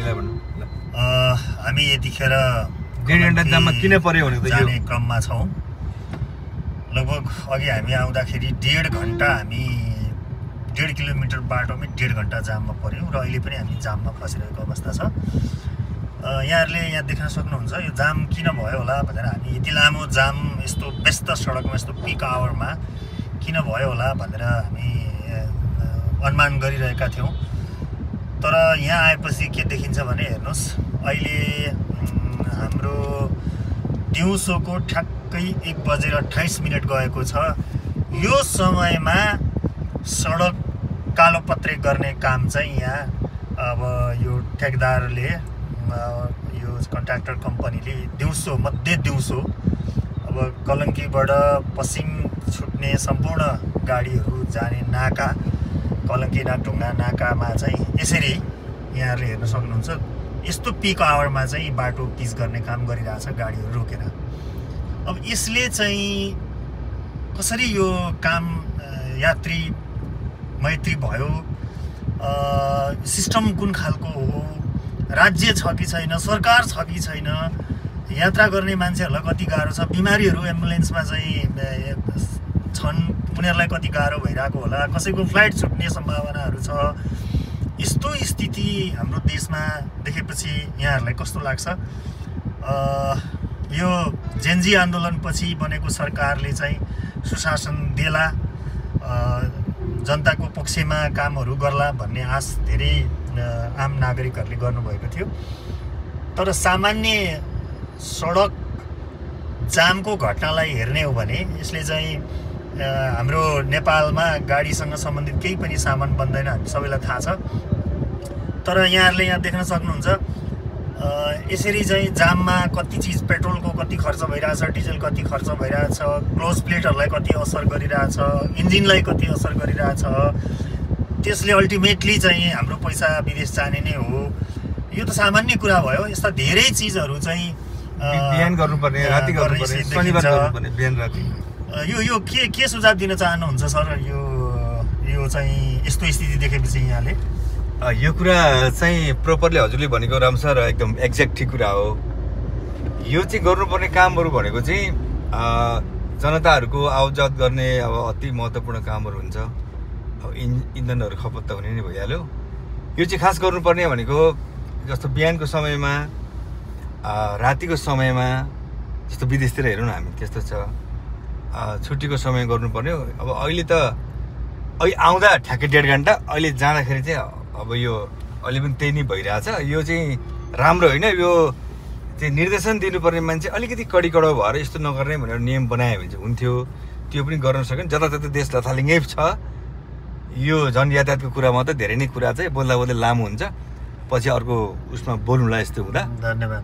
हामीलाई भन्नु ल। हामी यतिखेर 1.5 घण्टा जाममा किन पर्यो भने त यो जाने क्रममा छौँ। लगभग अघि हामी आउँदाखेरि 1.5 घण्टा हामी 1.5 किलोमिटर बाटोमै 1.5 घण्टा जाममा पर्यौँ र अहिले पनि हामी जाममा फसिरहेको अवस्था छ। यहाँहरूले यहाँ देख्न सक्नुहुन्छ यो जाम किन भयो होला भनेर। हामी यति लामो जाम यस्तो व्यस्त सडकमा यस्तो पिक आवरमा किन भयो होला भनेर हामी अनुमान गरिरहेका थियौँ। तर यहाँ आएपछि के देखिन्छ भने हेर्नुहोस्, अहिले हाम्रो दिउँसोको ठ्याक्कै 1:28 गएको छ। यो समयमा सडक कालोपत्रे गर्ने काम चाहिँ यहाँ अब यो ठेकेदारले यो कन्ट्र्याक्टर कम्पनीले मध्य दिउँसो अब कलङ्कीबाट पश्चिम छुट्ने सम्पूर्ण गाडीहरू जाने नाका कलङ्की नाकढुङ्गा नाकामा चाहिँ यसरी यहाँहरूले हेर्न सक्नुहुन्छ यस्तो पिक आवरमा चाहिँ बाटो पिच गर्ने काम गरिरहेछ गाडीहरू रोकेर। अब यसले चाहिँ कसरी यो काम यात्री मैत्री भयो, सिस्टम कुन खालको हो, राज्य छ कि छैन, सरकार छ कि छैन, यात्रा गर्ने मान्छेहरूलाई कति गाह्रो छ, बिमारीहरू एम्बुलेन्समा चाहिँ छन् उनीहरूलाई कति गाह्रो भइरहेको होला, कसैको फ्लाइट छुट्ने सम्भावनाहरू छ। यस्तो स्थिति हाम्रो देशमा देखेपछि यहाँहरूलाई कस्तो लाग्छ? यो जेनजी आन्दोलनपछि बनेको सरकारले चाहिँ सुशासन देला, जनताको पक्षमा कामहरू गर्ला भन्ने आश धेरै आम नागरिकहरूले गर्नुभएको थियो। तर सामान्य सडक जामको घटनालाई हेर्ने हो भने यसले चाहिँ हाम्रो नेपालमा गाडीसँग सम्बन्धित केही पनि सामान बन्दैन, हामी सबैलाई थाहा छ। तर यहाँहरूले यहाँ देख्न सक्नुहुन्छ यसरी चाहिँ जाममा कति चिज, पेट्रोलको कति खर्च भइरहेछ, डिजल कति खर्च भइरहेछ, क्लोज प्लेटहरूलाई कति असर गरिरहेछ, इन्जिनलाई कति असर गरिरहेछ। त्यसले अल्टिमेटली चाहिँ हाम्रो पैसा विदेश जाने नै हो। यो त सामान्य कुरा भयो। यस्ता धेरै चिजहरू चाहिँ बिहान गर्नुपर्ने, राति गर्नुपर्ने, शनिबार गर्नुपर्ने, बिहान राति। यो के सुझाव दिन चाहनुहुन्छ सर? यो चाहिँ यस्तो स्थिति देखेपछि यहाँले यो कुरा चाहिँ प्रोपरली हजुरले भनेको राम्रो छ र एकदम एक्ज्याक्ट ठिक कुरा हो। यो चाहिँ गर्नुपर्ने कामहरू भनेको चाहिँ जनताहरूको आवतजावत गर्ने अब अति महत्त्वपूर्ण कामहरू हुन्छ। अब इन्धनहरू खपत त हुने नै भइहाल्यो। यो चाहिँ खास गर्नुपर्ने भनेको जस्तो बिहानको समयमा, रातिको समयमा, जस्तो विदेशतिर हेरौँ न हामी त्यस्तो छ, छुट्टीको समय गर्नुपर्ने हो। अब अहिले त अहिले आउँदा ठ्याक्कै 1.5 घण्टा, अहिले जाँदाखेरि चाहिँ अब यो अहिले पनि त्यही नै भइरहेछ। यो चाहिँ राम्रो होइन। यो चाहिँ निर्देशन दिनुपर्ने मान्छे अलिकति कडी-कडा भएर यस्तो नगर्ने भनेर नियम बनायो भने चाहिँ हुन्थ्यो। त्यो पनि गर्न सक्यो। जताततै देश लथालिङ्गै छ। यो जनयातायातको कुरामा त धेरै नै कुरा चाहिँ बोल्दा बोल्दै लामो हुन्छ। पछि अर्को उसमा बोल्नुला यस्तो हुँदा। धन्यवाद।